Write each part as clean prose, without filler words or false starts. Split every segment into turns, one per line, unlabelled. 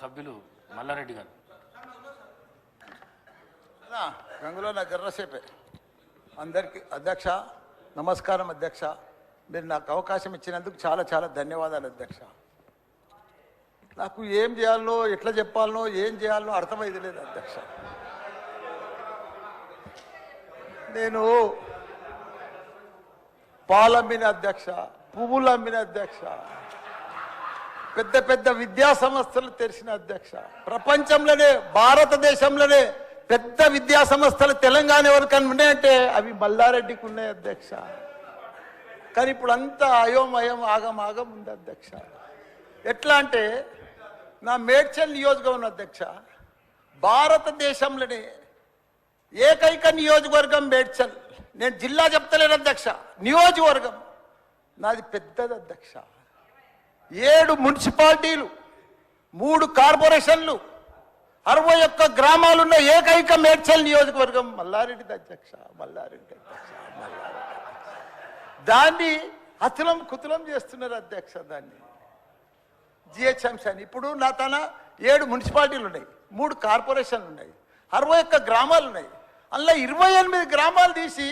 సభ్యులు మల్లారెడ్డి గారు.
గంగులో నా జర్రసేపే అందరికీ అధ్యక్ష నమస్కారం. అధ్యక్ష మీరు నాకు అవకాశం ఇచ్చినందుకు చాలా చాలా ధన్యవాదాలు అధ్యక్ష. నాకు ఏం చేయాలనో ఎట్లా చెప్పాలనో ఏం చేయాలనో అర్థమైంది లేదు అధ్యక్ష. నేను పాలమ్మిన అధ్యక్ష, పువ్వులు అమ్మిన అధ్యక్ష, పెద్ద పెద్ద విద్యా సంస్థలు తెరిచిన అధ్యక్ష. ప్రపంచంలోనే భారతదేశంలోనే పెద్ద విద్యా సంస్థలు తెలంగాణ ఎవరికన్నా ఉన్నాయంటే అవి మల్లారెడ్డికి ఉన్నాయి అధ్యక్ష. కానీ ఇప్పుడు అంతా అయోమయం ఆగం ఉంది అధ్యక్ష. ఎట్లా అంటే నా మేడ్చల్ నియోజకవర్గం అధ్యక్ష, భారతదేశంలోనే ఏకైక నియోజకవర్గం మేడ్చల్. నేను జిల్లా చెప్తలేను అధ్యక్ష, నియోజకవర్గం నాది పెద్దది అధ్యక్ష. 7 మున్సిపాలిటీలు, 3 కార్పొరేషన్లు, 61 గ్రామాలున్న ఏకైక మేడ్చల్ నియోజకవర్గం మల్లారెడ్డి అధ్యక్ష. మల్లారెడ్డి దాన్ని అతులం కుతులం చేస్తున్నారు అధ్యక్ష. దాన్ని జిహెచ్ఎంసీ అని ఇప్పుడు నా తన 7 మున్సిపాలిటీలు ఉన్నాయి, 3 కార్పొరేషన్లు ఉన్నాయి, 61 గ్రామాలు ఉన్నాయి. అందులో 28 గ్రామాలు తీసి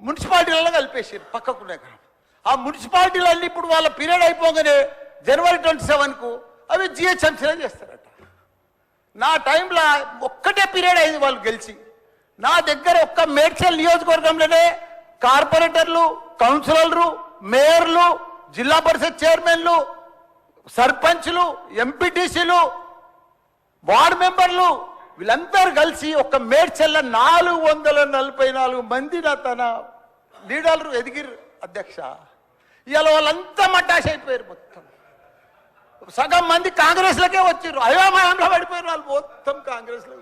మున్సిపాలిటీలలో కలిపేసారు పక్కకున్న గ్రామం. ఆ మున్సిపాలిటీలన్నీ ఇప్పుడు వాళ్ళ పీరియడ్ అయిపోగానే జనవరి 27కు అవి జిహెచ్ఎంసీలో చేస్తారట. నా టైంలో ఒక్కటే పీరియడ్ అయింది వాళ్ళు గెలిచి. నా దగ్గర ఒక్క మేడ్చల్ నియోజకవర్గంలోనే కార్పొరేటర్లు, కౌన్సిలర్లు, మేయర్లు, జిల్లా పరిషత్ చైర్మన్లు, సర్పంచ్లు, ఎంపీటీసీలు, వార్డు మెంబర్లు వీళ్ళందరూ కలిసి ఒక్క మేడ్చల్లో 444 మంది నా తన లీడర్లు ఎదిగిరు అధ్యక్ష. ఇవాళ వాళ్ళంతా మటాష్ అయిపోయారు. మొత్తం సగం మంది కాంగ్రెస్లకే వచ్చారు. అయోమయంలో పడిపోయారు వాళ్ళు మొత్తం కాంగ్రెస్లో.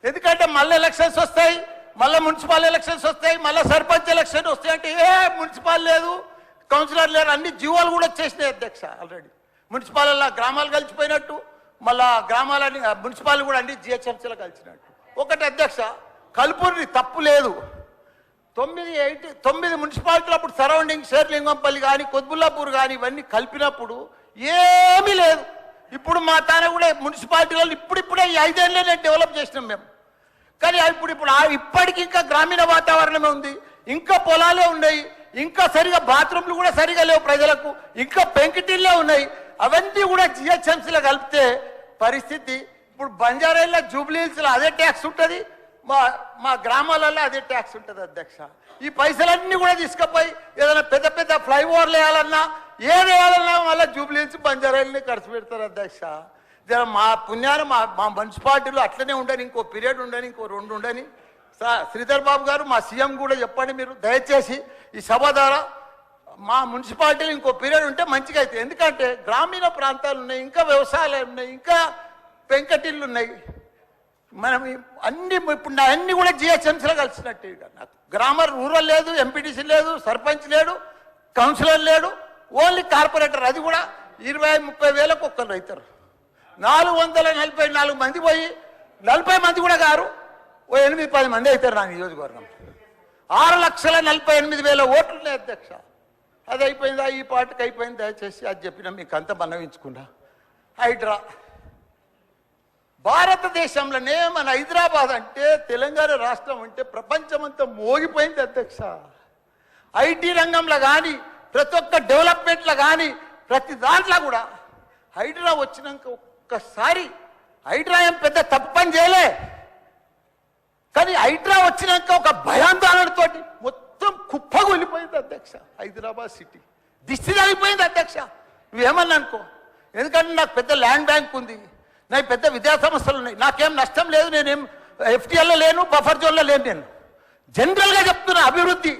ఎందుకంటే మళ్ళీ ఎలక్షన్స్ వస్తాయి, మళ్ళీ మున్సిపల్ ఎలక్షన్స్ వస్తాయి, మళ్ళీ సర్పంచ్ ఎలక్షన్ వస్తాయి అంటే ఏ మున్సిపల్ లేదు, కౌన్సిలర్ లేరు, అన్ని జీవోలు కూడా వచ్చేసినాయి అధ్యక్ష. ఆల్రెడీ మున్సిపాల్లో గ్రామాలు కలిసిపోయినట్టు, మళ్ళా గ్రామాలని మున్సిపాల్ కూడా అన్ని జిహెచ్ఎంసీలో కలిసినట్టు. ఒకటి అధ్యక్ష, కలుపుని తప్పు లేదు. 9 మున్సిపాలిటీలు అప్పుడు సరౌండింగ్ షేర్లింగంపల్లి కానీ కొద్బుల్లాపూర్ కానీ ఇవన్నీ కలిపినప్పుడు ఏమీ లేదు. ఇప్పుడు మా తాన కూడా మున్సిపాలిటీలలో ఇప్పుడిప్పుడే ఈ 5 ఏళ్ళనే డెవలప్ చేసినాం మేము. కానీ ఇప్పుడు ఇప్పటికి ఇంకా గ్రామీణ వాతావరణమే ఉంది, ఇంకా పొలాలే ఉన్నాయి, ఇంకా సరిగా బాత్రూమ్లు కూడా సరిగా లేవు ప్రజలకు, ఇంకా పెంకిటిల్లే ఉన్నాయి. అవన్నీ కూడా జిహెచ్ఎంసీలో కలిపితే పరిస్థితి ఇప్పుడు బంజారాయిల్లో జూబ్లీ హిల్స్లో అదే ట్యాక్స్ ఉంటుంది, మా గ్రామాలలో అదే ట్యాక్స్ ఉంటుంది అధ్యక్ష. ఈ పైసలన్నీ కూడా తీసుకుపోయి ఏదైనా పెద్ద పెద్ద ఫ్లైఓవర్లు వేయాలన్నా ఏది వేయాలన్నా మళ్ళీ జూబ్లీ హిల్స్ బంజారాయిల్ని ఖర్చు పెడతారు అధ్యక్ష. మా పుణ్యాన్ని మా మున్సిపాలిటీలో అట్లనే ఉండని, ఇంకో పీరియడ్ ఉండని, ఇంకో 2 ఉండని. శ్రీధర్ బాబు గారు మా సీఎం కూడా చెప్పండి మీరు దయచేసి ఈ సభ ద్వారా మా మున్సిపాలిటీలో ఇంకో పీరియడ్ ఉంటే మంచిగా అవుతుంది. ఎందుకంటే గ్రామీణ ప్రాంతాలు ఉన్నాయి, ఇంకా వ్యవసాయాలు ఉన్నాయి, ఇంకా పెంకటిళ్ళు ఉన్నాయి. మనం అన్ని ఇప్పుడు అన్ని కూడా జిహెచ్ఎంసీలో కలిసినట్టు. నాకు గ్రామర్ రూరల్ లేదు, ఎంపీటీసీ లేదు, సర్పంచ్ లేడు, కౌన్సిలర్ లేడు, ఓన్లీ కార్పొరేటర్. అది కూడా 20-30 వేలకు ఒక్కరు అవుతారు. 444 మంది పోయి 40 మంది కూడా గారు 8-10 మంది అవుతారు నా నియోజకవర్గం. 6,48,000 ఓట్లు ఉన్నాయి అధ్యక్ష. అది అయిపోయిందా? ఈ పార్టీకి అయిపోయింది. దయచేసి అది చెప్పినా మీకు అంత మనవించుకున్నా. హైడ్రా భారతదేశంలోనే మన హైదరాబాద్ అంటే తెలంగాణ రాష్ట్రం అంటే ప్రపంచమంతా మోగిపోయింది అధ్యక్ష. ఐటీ రంగంలో కానీ ప్రతి ఒక్క డెవలప్మెంట్లో కానీ ప్రతి దాంట్లో కూడా హైడ్రా వచ్చినాక ఒక్కసారి హైడ్రా ఏం పెద్ద తప్పు పని చేయలే, కానీ హైడ్రా వచ్చినాక ఒక భయాందోళనతో మొత్తం కుప్పగొలిపోయింది అధ్యక్ష. హైదరాబాద్ సిటీ దిష్టి తగిలిపోయింది అధ్యక్ష. నువ్వేమన్నా అనుకో, ఎందుకంటే నాకు పెద్ద ల్యాండ్ బ్యాంక్ ఉంది, నాకు పెద్ద విద్యా సంస్థలు ఉన్నాయి, నాకేం నష్టం లేదు, నేనేం ఎఫ్టీఎల్లో లేను, బఫర్ జోన్లో లేను. నేను జనరల్గా చెప్తున్నా, అభివృద్ధి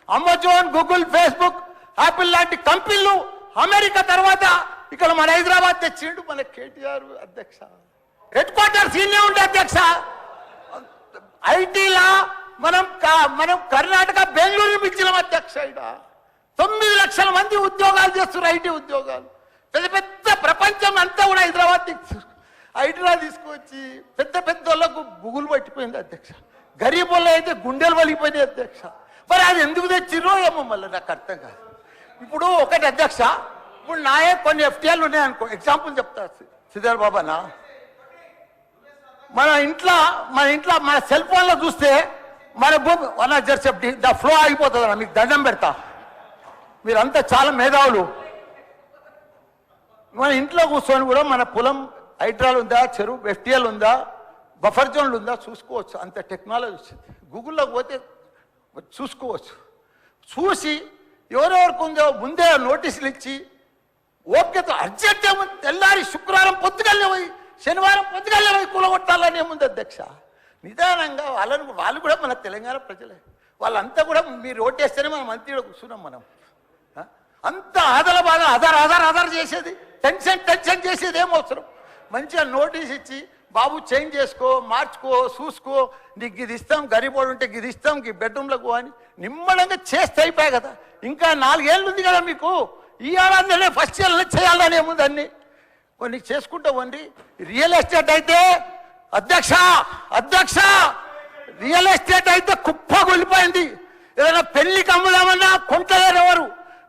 అమెజాన్, గూగుల్, ఫేస్బుక్, యాపిల్ లాంటి కంపెనీలు అమెరికా తర్వాత ఇక్కడ మన హైదరాబాద్ తెచ్చిండు మన కేటీఆర్ అధ్యక్ష. హెడ్ క్వార్టర్స్ ఈయనే ఉండే అధ్యక్ష. ఐటీలా మనం కర్ణాటక బెంగళూరు పిలిచినాం అధ్యక్ష. 9 లక్షల మంది ఉద్యోగాలు చేస్తున్నారు, ఐటీ ఉద్యోగాలు. పెద్ద పెద్ద ప్రపంచం అంతా కూడా హైడ్రా తీసుకొచ్చి పెద్ద పెద్ద వాళ్ళకు బుగులు పట్టిపోయింది అధ్యక్ష. గరీబ్ వాళ్ళు అయితే గుండెలు వలిగిపోయినాయి అధ్యక్ష. మరి అది ఎందుకు తెచ్చిర్రో ఏమో మళ్ళీ నాకు అర్థం కాదు. ఇప్పుడు ఒకటి అధ్యక్ష, ఇప్పుడు నాయే కొన్ని ఎఫ్టీఎల్ ఉన్నాయనుకో, ఎగ్జాంపుల్ చెప్తా శ్రీధర్ బాబానా, మన ఇంట్లో మన సెల్ ఫోన్లో చూస్తే మన భూమి వన్ జర్సెప్టీ ద ఫ్లో ఆగిపోతుంది అన్న. మీకు దండం పెడతా, మీరంతా చాలా మేధావులు. మన ఇంట్లో కూర్చొని కూడా మన పొలం హైడ్రాల్ ఉందా, చెరువు ఎఫ్టీఎల్ ఉందా, బఫర్ జోన్లు ఉందా చూసుకోవచ్చు. అంత టెక్నాలజీ వచ్చింది. గూగుల్లోకి పోతే చూసుకోవచ్చు. చూసి ఎవరెవరికి ఉందో ముందే నోటీసులు ఇచ్చి ఓపికతో అర్జెంట్ ఏముంది, తెల్లారి శుక్రవారం పొద్దుగల్లే పోయి శనివారం పొద్దుగల్లే పోయి కూలగొట్టాలని ఏముంది అధ్యక్ష. నిదానంగా వాళ్ళు కూడా మన తెలంగాణ ప్రజలే, వాళ్ళంతా కూడా మీరు ఓటేస్తేనే మనం మంత్రిలో కూర్చున్నాం. మనం అంత ఆదల బాధ ఆధార్ చేసేది, టెన్షన్ చేసేది ఏం అవసరం. మంచిగా నోటీస్ ఇచ్చి బాబు చేంజ్ చేసుకో, మార్చుకో, చూసుకో, నీకు ఇది ఇస్తాం, గరీబోడు ఉంటే ఇది ఇస్తాం, ఈ బెడ్రూమ్లకు అని నిమ్మడంగా చేస్తే అయిపోయాయి కదా. ఇంకా 4 ఏళ్ళు ఉంది కదా మీకు, ఈ ఏడాదిలోనే ఫస్ట్ ఇయర్లో చేయాలని ఏముంది. అన్ని కొన్ని చేసుకుంటా వండి. రియల్ ఎస్టేట్ అయితే అధ్యక్ష రియల్ ఎస్టేట్ అయితే కుప్ప కొలిపోయింది. ఏదైనా పెళ్లికి అమ్ముదామన్నా కొంటలేరు ఎవరు,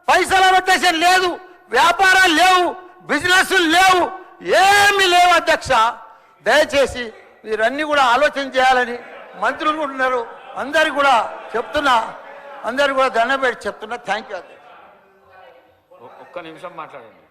పైసల రొటేషన్ లేదు, వ్యాపారాలు లేవు, బిజినెస్ లేవు, ఏమీ లేవు అధ్యక్ష. దయచేసి మీరన్నీ కూడా ఆలోచన చేయాలని మంత్రులు ఉన్నారు, అందరికి కూడా చెప్తున్నా, అందరికి కూడా దండం పెట్టి చెప్తున్నా. Thank you.
ఒక్క నిమిషం మాట్లాడండి.